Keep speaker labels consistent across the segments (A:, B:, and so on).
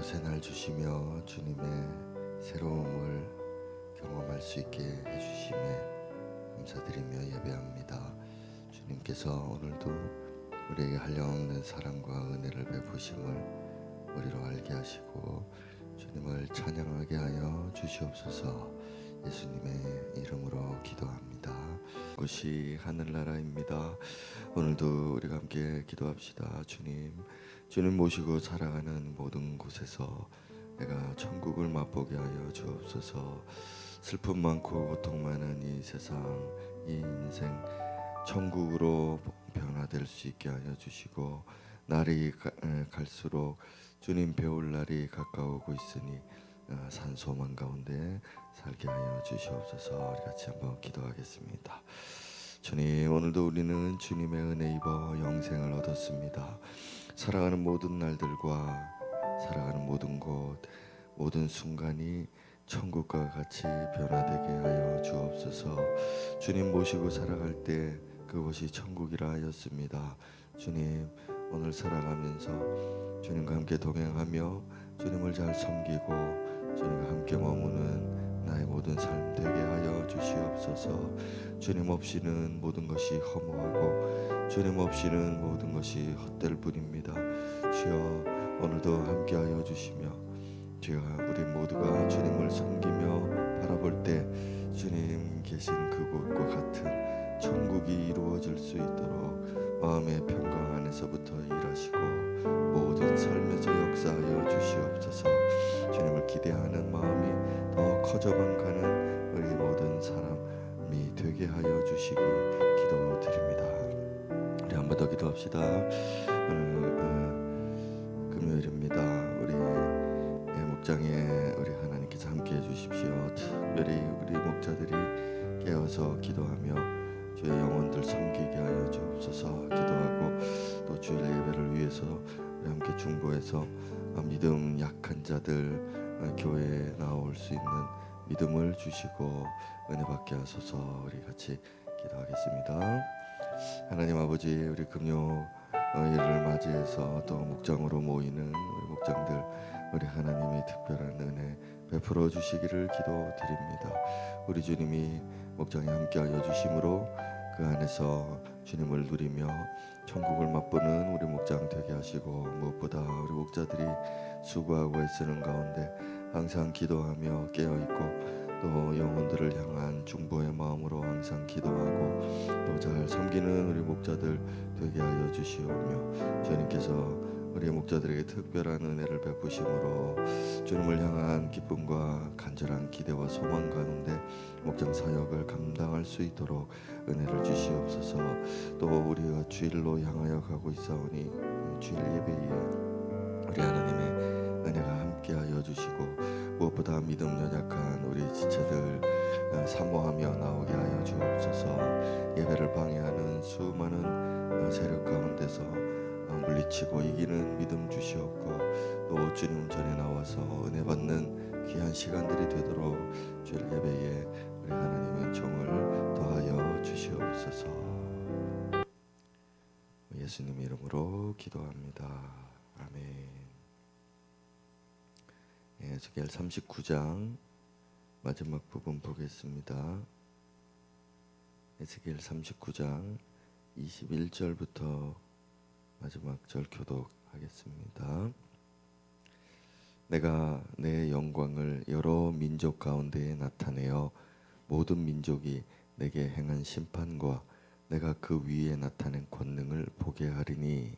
A: 새날 주시며 주님의 새로움을 경험할 수 있게 해주심에 감사드리며 예배합니다. 주님께서 오늘도 우리에게 한량없는 사랑과 은혜를 베푸심을 우리로 알게 하시고 주님을 찬양하게 하여 주시옵소서. 예수님의 이름으로 기도합니다. 곳이 하늘나라입니다. 오늘도 우리가 함께 기도합시다. 주님 모시고 살아가는 모든 곳에서 내가 천국을 맛보게 하여 주옵소서. 슬픔 많고 고통 많은 이 세상, 이 인생 천국으로 변화될 수 있게 하여 주시고, 날이 갈수록 주님 배울 날이 가까우고 있으니 산소망 가운데 살게 하여 주시옵소서. 우리 같이 한번 기도하겠습니다. 주님, 오늘도 우리는 주님의 은혜 입어 영생을 얻었습니다. 살아가는 모든 날들과 살아가는 모든 곳, 모든 순간이 천국과 같이 변화되게 하여 주옵소서. 주님 모시고 살아갈 때 그곳이 천국이라 하였습니다. 주님, 오늘 살아가면서 주님과 함께 동행하며 주님을 잘 섬기고 주님과 함께 머무는 나의 모든 삶 되게 하여 주시옵소서. 주님 없이는 모든 것이 허무하고 주님 없이는 모든 것이 헛될 뿐입니다. 주여, 오늘도 함께 하여 주시며 주여, 우리 모두가 주님을 섬기며 바라볼 때 주님 계신 그곳과 같은 천국이 이루어질 수 있도록 마음의 평강 안에서부터 일하시고 모든 삶에서 역사하여 주시옵소서. 주님을 기대하는 마음이 더 커져만 가는 우리 모든 사람이 되게 하여 주시기 기도드립니다. 우리 한 번 더 기도합시다. 오늘 금요일입니다. 우리 목장에 우리 하나님께서 함께 해주십시오. 특별히 우리 목자들이 깨어서 기도하며 주의 영혼들 섬기게 하여 주옵소서. 기도하고 또 주일 예배를 위해서 우리 함께 중보해서 믿음 약한 자들 교회에 나올 수 있는 믿음을 주시고 은혜 받게 하소서. 우리 같이 기도하겠습니다. 하나님 아버지, 우리 금요일을 맞이해서 또 목장으로 모이는 우리 목장들, 우리 하나님이 특별한 은혜 베풀어 주시기를 기도드립니다. 우리 주님이 목장에 함께하여 주심으로 그 안에서 주님을 누리며 천국을 맛보는 우리 목장 되게 하시고, 무엇보다 우리 목자들이 수고하고 애쓰는 가운데 항상 기도하며 깨어있고 또 영혼들을 향한 중보의 마음으로 항상 기도하고 또 잘 섬기는 우리 목자들 되게 하여 주시오며, 주님께서 우리 목자들에게 특별한 은혜를 베푸심으로 주님을 향한 기쁨과 간절한 기대와 소망 가운데 목장 사역을 감당할 수 있도록 은혜를 주시옵소서. 또 우리가 주일로 향하여 가고 있사오니 주일 예배에 우리 하나님의 은혜가 함께하여 주시고, 무엇보다 믿음 연약한 우리 지체들 사모하며 나오게 하여 주옵소서. 예배를 방해하는 수많은 세력 가운데서 물리치고 이기는 믿음 주시옵고, 또 주님 전에 나와서 은혜 받는 귀한 시간들이 되도록 주일 예배에 우리 하나님의 종을 더하여 주시옵소서. 예수님 이름으로 기도합니다. 아멘. 에스겔 39장 마지막 부분 보겠습니다. 에스겔 39장 21절부터 마지막 절 교독하겠습니다. 내가 내 영광을 여러 민족 가운데에 나타내어 모든 민족이 내게 행한 심판과 내가 그 위에 나타낸 권능을 보게 하리니,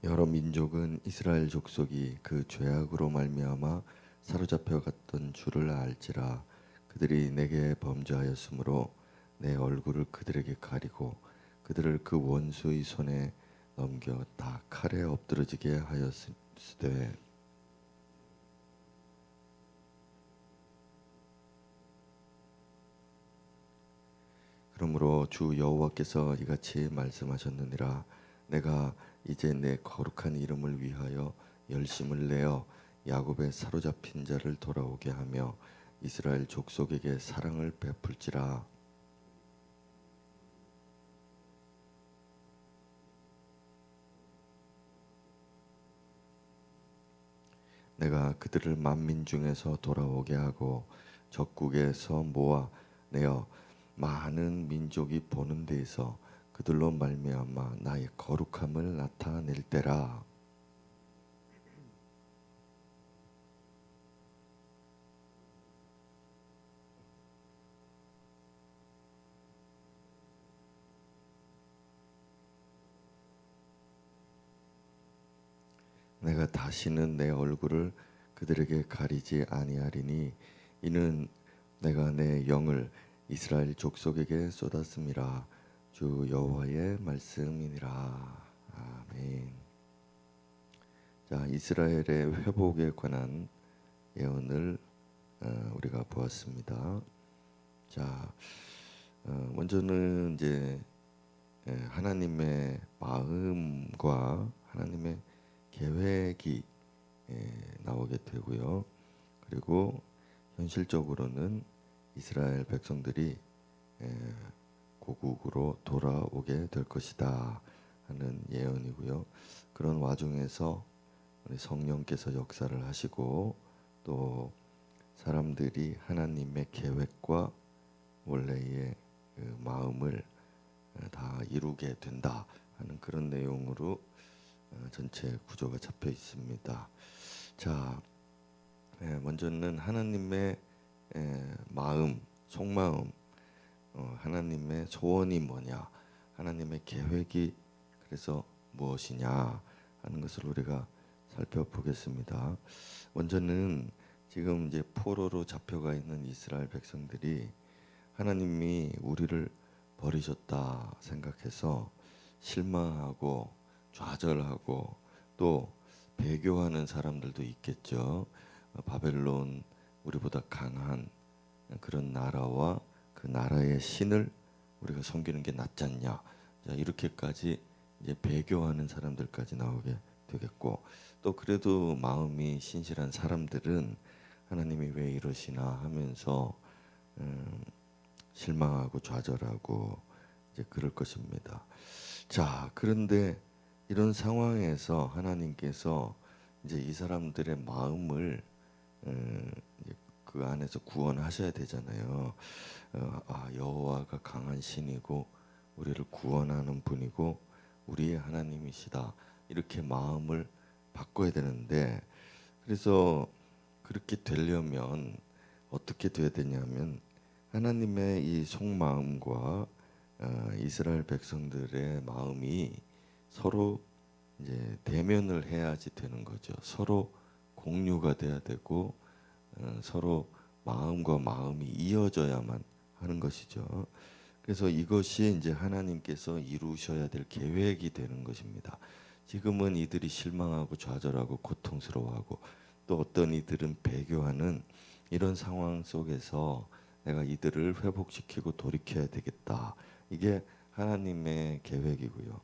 A: 여러 민족은 이스라엘 족속이 그 죄악으로 말미암아 사로잡혀 갔던 줄을 알지라. 그들이 내게 범죄하였으므로 내 얼굴을 그들에게 가리고 그들을 그 원수의 손에 넘겨 다 칼에 엎드러지게 하였으되, 그러므로 주 여호와께서 이같이 말씀하셨느니라. 내가 이제 내 거룩한 이름을 위하여 열심을 내어 야곱의 사로잡힌 자를 돌아오게 하며 이스라엘 족속에게 사랑을 베풀지라. 내가 그들을 만민 중에서 돌아오게 하고 적국에서 모아내어 많은 민족이 보는 데에서 그들로 말미암아 나의 거룩함을 나타낼 때라. 내가 다시는 내 얼굴을 그들에게 가리지 아니하리니 이는 내가 내 영을 이스라엘 족속에게 쏟았음이라. 주 여호와의 말씀이니라. 아멘. 자, 이스라엘의 회복에 관한 예언을 우리가 보았습니다. 자, 먼저는 이제 하나님의 마음과 하나님의 계획이 나오게 되고요. 그리고 현실적으로는 이스라엘 백성들이 고국으로 돌아오게 될 것이다 하는 예언이고요. 그런 와중에서 우리 성령께서 역사를 하시고 또 사람들이 하나님의 계획과 원래의 그 마음을 다 이루게 된다 하는 그런 내용으로 전체 구조가 잡혀 있습니다. 자, 먼저는 하나님의 마음, 속마음, 하나님의 소원이 뭐냐, 하나님의 계획이 그래서 무엇이냐 하는 것을 우리가 살펴보겠습니다. 먼저는 지금 이제 포로로 잡혀가 있는 이스라엘 백성들이 하나님이 우리를 버리셨다 생각해서 실망하고 좌절하고 또 배교하는 사람들도 있겠죠. 바벨론 우리보다 강한 그런 나라와 그 나라의 신을 우리가 섬기는 게 낫지 않냐. 자, 이렇게까지 이제 배교하는 사람들까지 나오게 되겠고 또 그래도 마음이 신실한 사람들은 하나님이 왜 이러시나 하면서 실망하고 좌절하고 이제 그럴 것입니다. 자, 그런데 이런 상황에서 하나님께서 이제 이 사람들의 마음을 이제 그 안에서 구원하셔야 되잖아요. 여호와가 강한 신이고 우리를 구원하는 분이고 우리의 하나님이시다. 이렇게 마음을 바꿔야 되는데 그래서 그렇게 되려면 어떻게 돼야 되냐면 하나님의 이 속마음과 이스라엘 백성들의 마음이 서로 이제 대면을 해야지 되는 거죠. 서로 공유가 돼야 되고 서로 마음과 마음이 이어져야만 하는 것이죠. 그래서 이것이 이제 하나님께서 이루셔야 될 계획이 되는 것입니다. 지금은 이들이 실망하고 좌절하고 고통스러워하고 또 어떤 이들은 배교하는 이런 상황 속에서 내가 이들을 회복시키고 돌이켜야 되겠다. 이게 하나님의 계획이고요.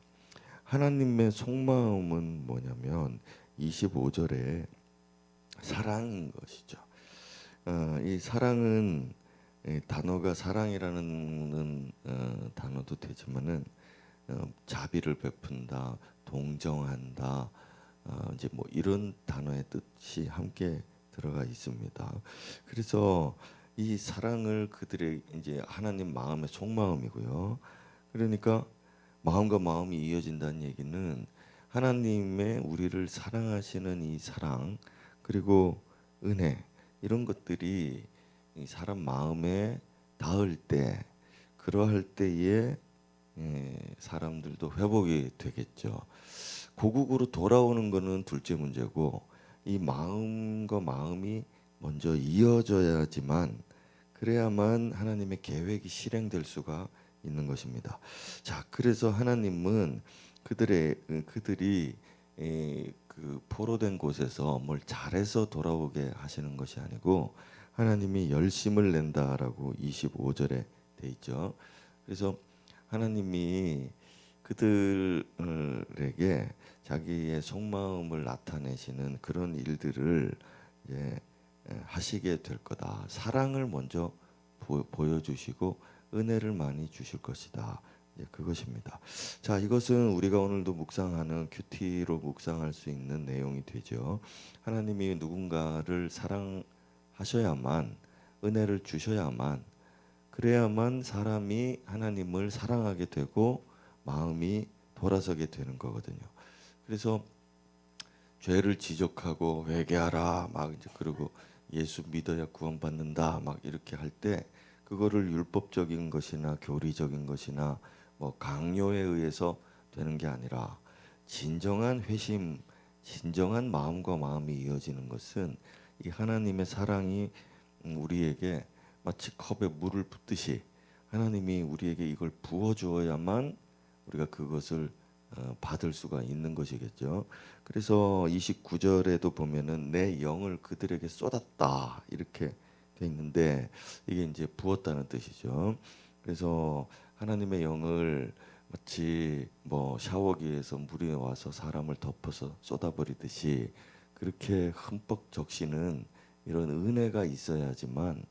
A: 하나님의 속마음은 뭐냐면 25절에 사랑인 것이죠. 이 사랑은 단어가 사랑이라는 단어도 되지만은 자비를 베푼다, 동정한다, 이제 뭐 이런 단어의 뜻이 함께 들어가 있습니다. 그래서 이 사랑을 그들의 이제 하나님 마음의 속마음이고요. 그러니까 마음과 마음이 이어진다는 얘기는 하나님의 우리를 사랑하시는 이 사랑 그리고 은혜 이런 것들이 이 사람 마음에 닿을 때 그러할 때에 사람들도 회복이 되겠죠. 고국으로 돌아오는 것은 둘째 문제고 이 마음과 마음이 먼저 이어져야지만 그래야만 하나님의 계획이 실행될 수가 있는 것입니다. 자, 그래서 하나님은 그들이 그 포로된 곳에서 뭘 잘해서 돌아오게 하시는 것이 아니고 하나님이 열심을 낸다라고 25절에 돼 있죠. 그래서 하나님이 그들에게 자기의 속마음을 나타내시는 그런 일들을 이제 하시게 될 거다. 사랑을 먼저 보여주시고 은혜를 많이 주실 것이다. 그것입니다. 자, 이것은 우리가 오늘도 묵상하는 큐티로 묵상할 수 있는 내용이 되죠. 하나님이 누군가를 사랑하셔야만, 은혜를 주셔야만, 그래야만 사람이 하나님을 사랑하게 되고 마음이 돌아서게 되는 거거든요. 그래서 죄를 지적하고 회개하라 막 이제 그러고 예수 믿어야 구원받는다 막 이렇게 할 때 그거를 율법적인 것이나 교리적인 것이나 뭐 강요에 의해서 되는 게 아니라 진정한 회심, 진정한 마음과 마음이 이어지는 것은 이 하나님의 사랑이 우리에게 마치 컵에 물을 붓듯이 하나님이 우리에게 이걸 부어 주어야만 우리가 그것을 받을 수가 있는 것이겠죠. 그래서 29절에도 보면은 내 영을 그들에게 쏟았다 이렇게 돼 있는데 이게 이제 부었다는 뜻이죠. 그래서 하나님의 영을 마치 뭐 샤워기에서 물이 와서 사람을 덮어서 쏟아버리듯이 그렇게 흠뻑 적시는 이런 은혜가 있어야지만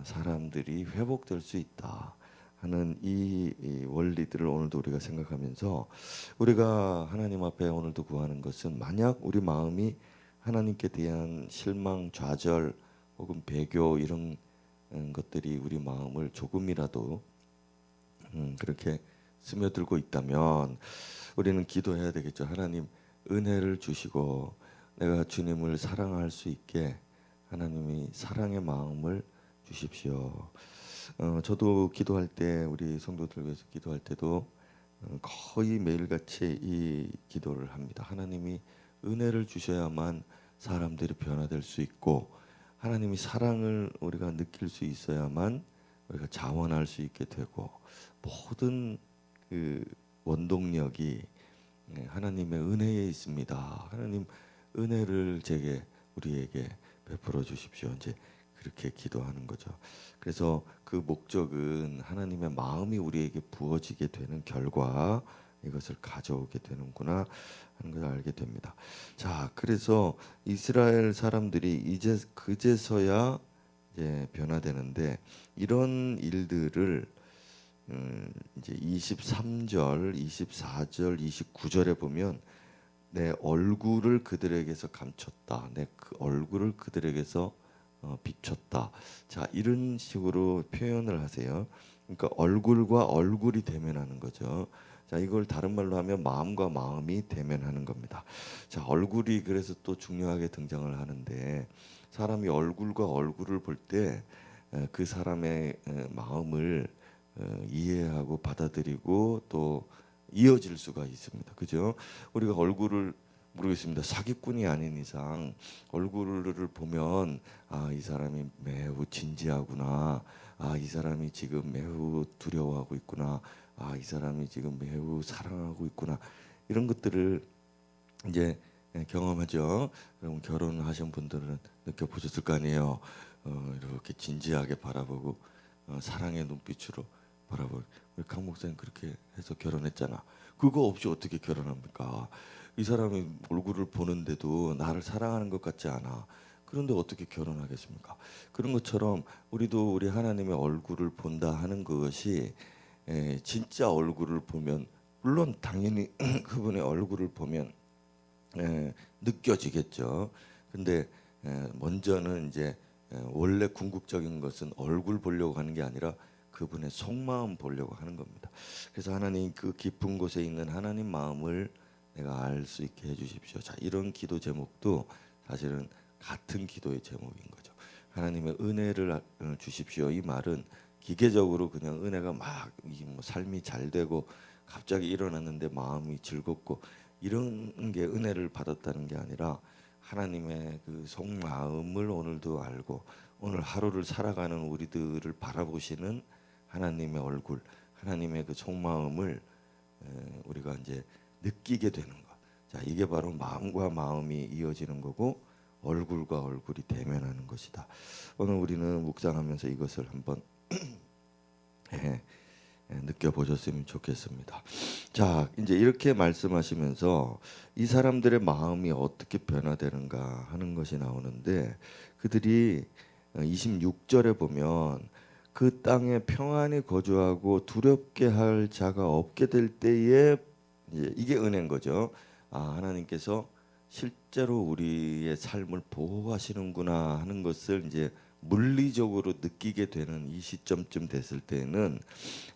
A: 사람들이 회복될 수 있다 하는 이 원리들을 오늘도 우리가 생각하면서 우리가 하나님 앞에 오늘도 구하는 것은 만약 우리 마음이 하나님께 대한 실망, 좌절 혹은 배교 이런 것들이 우리 마음을 조금이라도 그렇게 스며들고 있다면 우리는 기도해야 되겠죠. 하나님 은혜를 주시고 내가 주님을 사랑할 수 있게 하나님이 사랑의 마음을 주십시오. 저도 기도할 때 우리 성도들 위해서 기도할 때도 거의 매일같이 이 기도를 합니다. 하나님이 은혜를 주셔야만 사람들이 변화될 수 있고 하나님이 사랑을 우리가 느낄 수 있어야만 우리가 자원할 수 있게 되고 모든 그 원동력이 하나님의 은혜에 있습니다. 하나님 은혜를 제게 우리에게 베풀어 주십시오. 이제 그렇게 기도하는 거죠. 그래서 그 목적은 하나님의 마음이 우리에게 부어지게 되는 결과 이것을 가져오게 되는구나 하는 것을 알게 됩니다. 자, 그래서 이스라엘 사람들이 이제 그제서야 이제 변화되는데 이런 일들을 이제 23절, 24절, 29절에 보면 내 얼굴을 그들에게서 감췄다. 내 그 얼굴을 그들에게서 비췄다. 자, 이런 식으로 표현을 하세요. 그러니까 얼굴과 얼굴이 대면하는 거죠. 자, 이걸 다른 말로 하면 마음과 마음이 대면하는 겁니다. 자, 얼굴이 그래서 또 중요하게 등장을 하는데 사람이 얼굴과 얼굴을 볼 때 그 사람의 마음을 이해하고 받아들이고 또 이어질 수가 있습니다. 그죠? 우리가 얼굴을 모르겠습니다. 사기꾼이 아닌 이상 얼굴을 보면 이 사람이 매우 진지하구나. 이 사람이 지금 매우 두려워하고 있구나. 이 사람이 지금 매우 사랑하고 있구나. 이런 것들을 이제 경험하죠. 그럼 결혼하신 분들은 느껴보셨을 거 아니에요. 이렇게 진지하게 바라보고 사랑의 눈빛으로 바라보고 우리 강 목사님 그렇게 해서 결혼했잖아. 그거 없이 어떻게 결혼합니까? 이 사람이 얼굴을 보는데도 나를 사랑하는 것 같지 않아. 그런데 어떻게 결혼하겠습니까? 그런 것처럼 우리도 우리 하나님의 얼굴을 본다 하는 것이 진짜 얼굴을 보면 물론 당연히 그분의 얼굴을 보면 느껴지겠죠. 근데 먼저는 이제 원래 궁극적인 것은 얼굴 보려고 하는 게 아니라 그분의 속마음 보려고 하는 겁니다. 그래서 하나님 그 깊은 곳에 있는 하나님 마음을 내가 알 수 있게 해주십시오. 자, 이런 기도 제목도 사실은 같은 기도의 제목인 거죠. 하나님의 은혜를 주십시오. 이 말은 기계적으로 그냥 은혜가 막 뭐 삶이 잘 되고 갑자기 일어났는데 마음이 즐겁고 이런 게 은혜를 받았다는 게 아니라 하나님의 그 속마음을 오늘도 알고 오늘 하루를 살아가는 우리들을 바라보시는 하나님의 얼굴, 하나님의 그 속마음을 우리가 이제 느끼게 되는 것. 자, 이게 바로 마음과 마음이 이어지는 거고 얼굴과 얼굴이 대면하는 것이다. 오늘 우리는 묵상하면서 이것을 한번 느껴보셨으면 좋겠습니다. 자, 이제 이렇게 말씀하시면서 이 사람들의 마음이 어떻게 변화되는가 하는 것이 나오는데 그들이 26절에 보면 그 땅에 평안히 거주하고 두렵게 할 자가 없게 될 때에 이제 이게 은혜인 거죠. 아, 하나님께서 실제로 우리의 삶을 보호하시는구나 하는 것을 이제 물리적으로 느끼게 되는 이 시점쯤 됐을 때는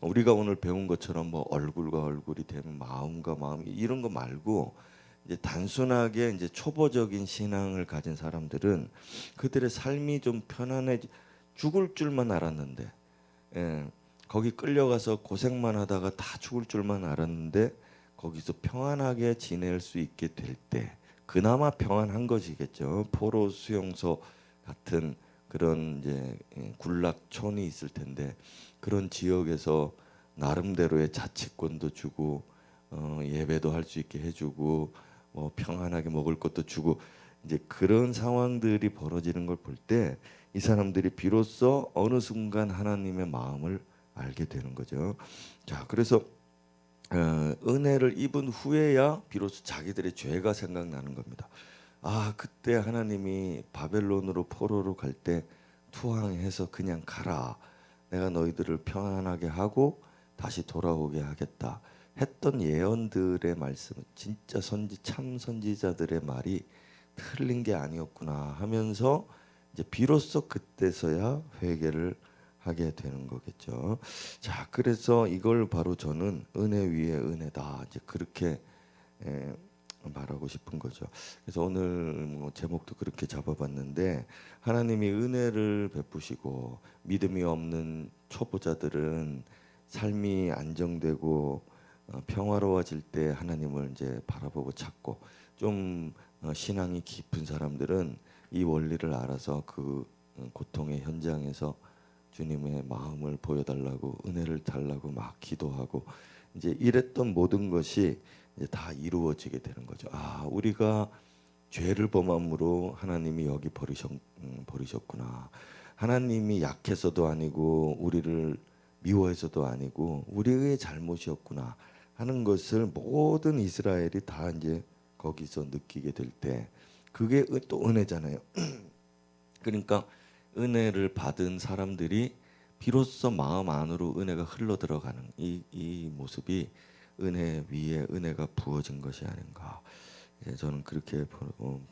A: 우리가 오늘 배운 것처럼 뭐 얼굴과 얼굴이 되면 마음과 마음이 이런 거 말고 이제 단순하게 이제 초보적인 신앙을 가진 사람들은 그들의 삶이 좀 편안해 죽을 줄만 알았는데 예, 거기 끌려가서 고생만 하다가 다 죽을 줄만 알았는데 거기서 평안하게 지낼 수 있게 될 때 그나마 평안한 것이겠죠. 포로 수용소 같은 그런 이제 군락촌이 있을 텐데 그런 지역에서 나름대로의 자치권도 주고 예배도 할 수 있게 해주고 뭐 평안하게 먹을 것도 주고 이제 그런 상황들이 벌어지는 걸 볼 때 이 사람들이 비로소 어느 순간 하나님의 마음을 알게 되는 거죠. 자, 그래서 은혜를 입은 후에야 비로소 자기들의 죄가 생각나는 겁니다. 아, 그때 하나님이 바벨론으로 포로로 갈 때 투항해서 그냥 가라. 내가 너희들을 평안하게 하고 다시 돌아오게 하겠다. 했던 예언들의 말씀, 진짜 참 선지자들의 말이 틀린 게 아니었구나 하면서 이제 비로소 그때서야 회개를 하게 되는 거겠죠. 자, 그래서 이걸 바로 저는 은혜 위에 은혜다. 이제 그렇게 에, 말하고 싶은 거죠. 그래서 오늘 뭐 제목도 그렇게 잡아봤는데 하나님이 은혜를 베푸시고 믿음이 없는 초보자들은 삶이 안정되고 평화로워질 때 하나님을 이제 바라보고 찾고 좀 신앙이 깊은 사람들은 이 원리를 알아서 그 고통의 현장에서 주님의 마음을 보여달라고 은혜를 달라고 막 기도하고 이제 이랬던 모든 것이 이제 다 이루어지게 되는 거죠. 아, 우리가 죄를 범함으로 하나님이 여기 버리셨구나. 하나님이 약해서도 아니고 우리를 미워해서도 아니고 우리의 잘못이었구나 하는 것을 모든 이스라엘이 다 이제 거기서 느끼게 될 때 그게 또 은혜잖아요. 그러니까 은혜를 받은 사람들이 비로소 마음 안으로 은혜가 흘러 들어가는 이 모습이 은혜 위에 은혜가 부어진 것이 아닌가. 예, 저는 그렇게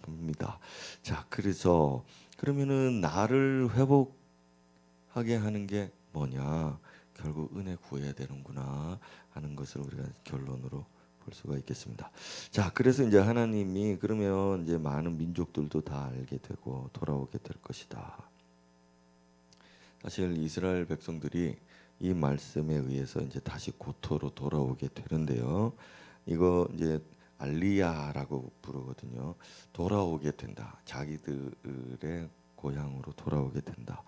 A: 봅니다. 자, 그래서 그러면은 나를 회복하게 하는 게 뭐냐? 결국 은혜 구해야 되는구나 하는 것을 우리가 결론으로 볼 수가 있겠습니다. 자, 그래서 이제 하나님이 그러면 이제 많은 민족들도 다 알게 되고 돌아오게 될 것이다. 사실 이스라엘 백성들이 이 말씀에 의해서 이제 다시 고토로 돌아오게 되는데요. 이거 이제 알리야라고 부르거든요. 돌아오게 된다. 자기들의 고향으로 돌아오게 된다.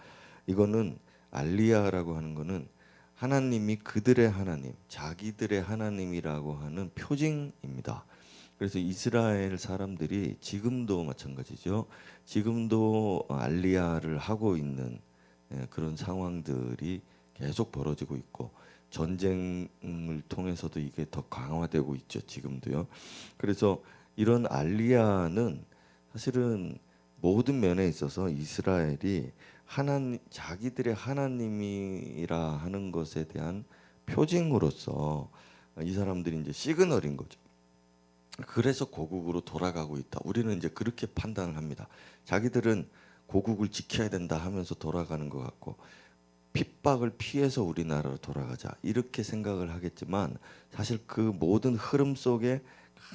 A: 이거는 알리야라고 하는 거는 하나님이 그들의 하나님, 자기들의 하나님이라고 하는 표징입니다. 그래서 이스라엘 사람들이 지금도 마찬가지죠. 지금도 알리야를 하고 있는 그런 상황들이 계속 벌어지고 있고 전쟁을 통해서도 이게 더 강화되고 있죠. 지금도요. 그래서 이런 알리야는 사실은 모든 면에 있어서 이스라엘이 자기들의 하나님이라 하는 것에 대한 표징으로서 이 사람들이 이제 시그널인 거죠. 그래서 고국으로 돌아가고 있다. 우리는 이제 그렇게 판단을 합니다. 자기들은 고국을 지켜야 된다 하면서 돌아가는 것 같고 핍박을 피해서 우리나라로 돌아가자 이렇게 생각을 하겠지만 사실 그 모든 흐름 속에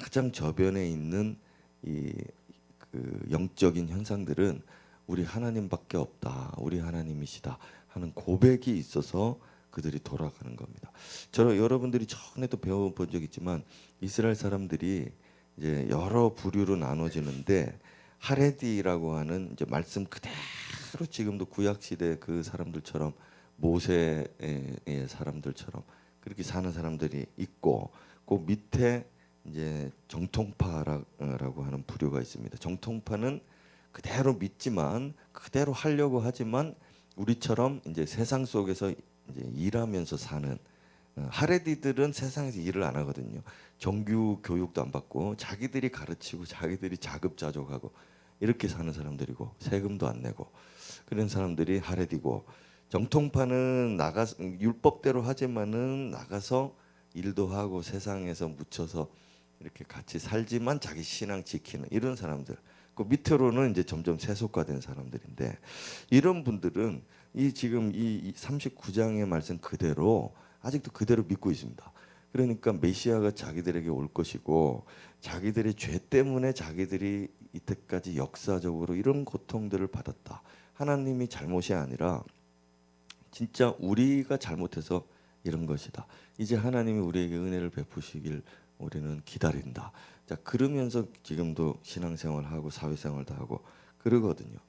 A: 가장 저변에 있는 그 영적인 현상들은 우리 하나님밖에 없다. 우리 하나님이시다 하는 고백이 있어서 그들이 돌아가는 겁니다. 여러분들이 전에도 배워본 적 있지만 이스라엘 사람들이 이제 여러 부류로 나눠지는데 하레디라고 하는 이제 말씀 그대로 지금도 구약 시대 그 사람들처럼 모세의 사람들처럼 그렇게 사는 사람들이 있고 그 밑에 이제 정통파라고 하는 부류가 있습니다. 정통파는 그대로 믿지만 그대로 하려고 하지만 우리처럼 이제 세상 속에서 이제 일하면서 사는 하레디들은 세상에서 일을 안 하거든요. 정규 교육도 안 받고 자기들이 가르치고 자기들이 자급자족하고 이렇게 사는 사람들이고 세금도 안 내고 그런 사람들이 하레디고 정통파는 율법대로 하지만은 나가서 일도 하고 세상에서 묻혀서 이렇게 같이 살지만 자기 신앙 지키는 이런 사람들. 그 밑으로는 이제 점점 세속화된 사람들인데, 이런 분들은 이 지금 이 39장의 말씀 그대로 아직도 그대로 믿고 있습니다. 그러니까 메시아가 자기들에게 올 것이고, 자기들의 죄 때문에 자기들이 이때까지 역사적으로 이런 고통들을 받았다. 하나님이 잘못이 아니라 진짜 우리가 잘못해서 이런 것이다. 이제 하나님이 우리에게 은혜를 베푸시길 우리는 기다린다. 자, 그러면서 지금도 신앙생활하고 사회생활도 하고 그러거든요.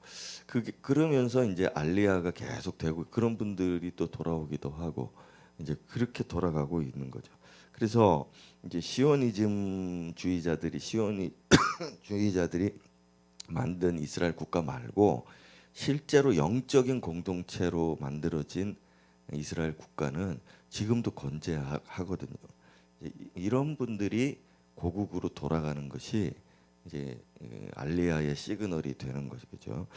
A: 그러면서 이제 알리야가 계속 되고, 그런 분들이 또 돌아오기도 하고 이제 그렇게 돌아가고 있는 거죠. 그래서 이제 시오니즘 주의자들이 만든 이스라엘 국가 말고 실제로 영적인 공동체로 만들어진 이스라엘 국가는 지금도 건재하거든요. 이런 분들이 고국으로 돌아가는 것이 이제 알리야의 시그널이 되는 것이죠.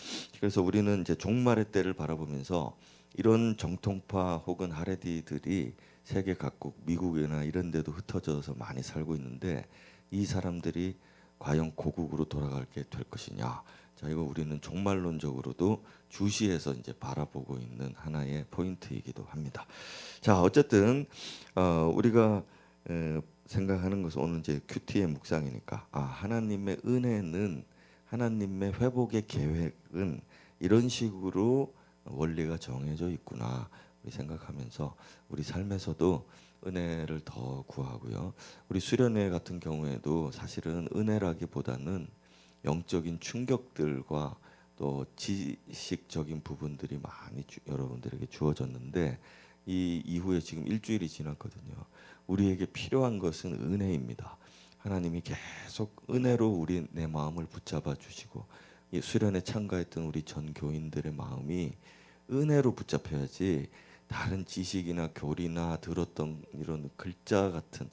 A: 그래서 우리는 이제 종말의 때를 바라보면서 이런 정통파 혹은 하레디들이 세계 각국, 미국이나 이런 데도 흩어져서 많이 살고 있는데, 이 사람들이 과연 고국으로 돌아가게 될 것이냐. 자, 이거 우리는 종말론적으로도 주시해서 이제 바라보고 있는 하나의 포인트이기도 합니다. 자, 어쨌든 우리가 생각하는 것은 오늘 이제 큐티의 묵상이니까, 하나님의 은혜는, 하나님의 회복의 계획은 이런 식으로 원리가 정해져 있구나. 우리 생각하면서 우리 삶에서도 은혜를 더 구하고요. 우리 수련회 같은 경우에도 사실은 은혜라기보다는 영적인 충격들과 또 지식적인 부분들이 많이 여러분들에게 주어졌는데, 이 이후에 지금 일주일이 지났거든요. 우리에게 필요한 것은 은혜입니다. 하나님이 계속 은혜로 내 마음을 붙잡아 주시고, 이 수련에 참가했던 우리 전 교인들의 마음이 은혜로 붙잡혀야지, 다른 지식이나 교리나 들었던 이런 글자 같은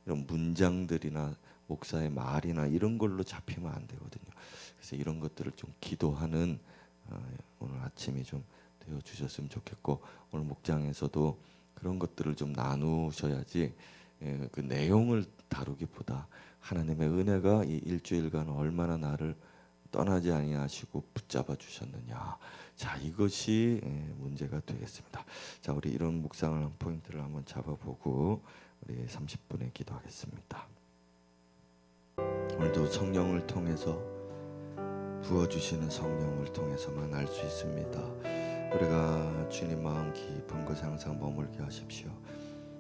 A: 이런 문장들이나 목사의 말이나 이런 걸로 잡히면 안 되거든요. 그래서 이런 것들을 좀 기도하는 오늘 아침이 좀 되어 주셨으면 좋겠고, 오늘 목장에서도 그런 것들을 좀 나누셔야지, 그 내용을 다루기보다 하나님의 은혜가 이 일주일간 얼마나 나를 떠나지 아니하시고 붙잡아 주셨느냐. 자, 이것이 문제가 되겠습니다. 자, 우리 이런 묵상을 한 포인트를 한번 잡아보고 우리 30분에 기도하겠습니다. 오늘도 성령을 통해서, 부어주시는 성령을 통해서만 알 수 있습니다. 우리가 주님 마음 깊은 곳에 항상 머물게 하십시오.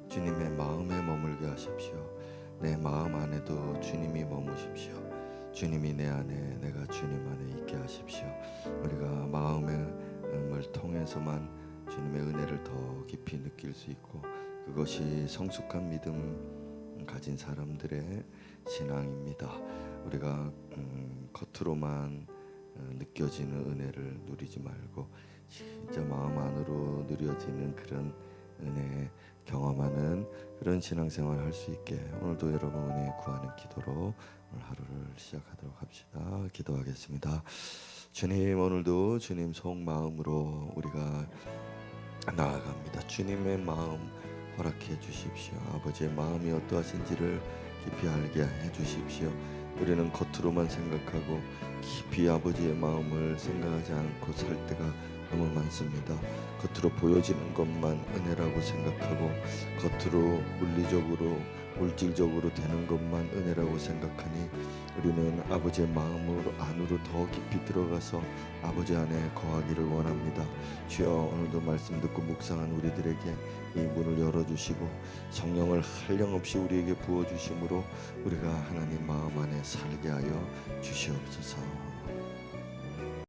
A: 주님의 마음에 머물게 하십시오. 내 마음 안에도 주님이 머무십시오. 주님이 내 안에, 내가 주님 안에 있게 하십시오. 우리가 마음을 통해서만 주님의 은혜를 더 깊이 느낄 수 있고, 그것이 성숙한 믿음 가진 사람들의 신앙입니다. 우리가 겉으로만 느껴지는 은혜를 누리지 말고 진짜 마음 안으로 누려지는 그런 은혜 경험하는 그런 신앙생활을 할 수 있게 오늘도 여러분 은혜 구하는 기도로 오늘 하루를 시작하도록 합시다. 기도하겠습니다. 주님, 오늘도 주님 속마음으로 우리가 나아갑니다. 주님의 마음 허락해 주십시오. 아버지의 마음이 어떠하신지를 깊이 알게 해 주십시오. 우리는 겉으로만 생각하고 깊이 아버지의 마음을 생각하지 않고 살 때가 너무 많습니다. 겉으로 보여지는 것만 은혜라고 생각하고, 겉으로 물질적으로 되는 것만 은혜라고 생각하니, 우리는 아버지의 마음으로 안으로 더 깊이 들어가서 아버지 안에 거하기를 원합니다. 주여, 오늘도 말씀 듣고 묵상한 우리들에게 이 문을 열어주시고 성령을 한량없이 우리에게 부어주심으로 우리가 하나님 마음 안에 살게 하여 주시옵소서.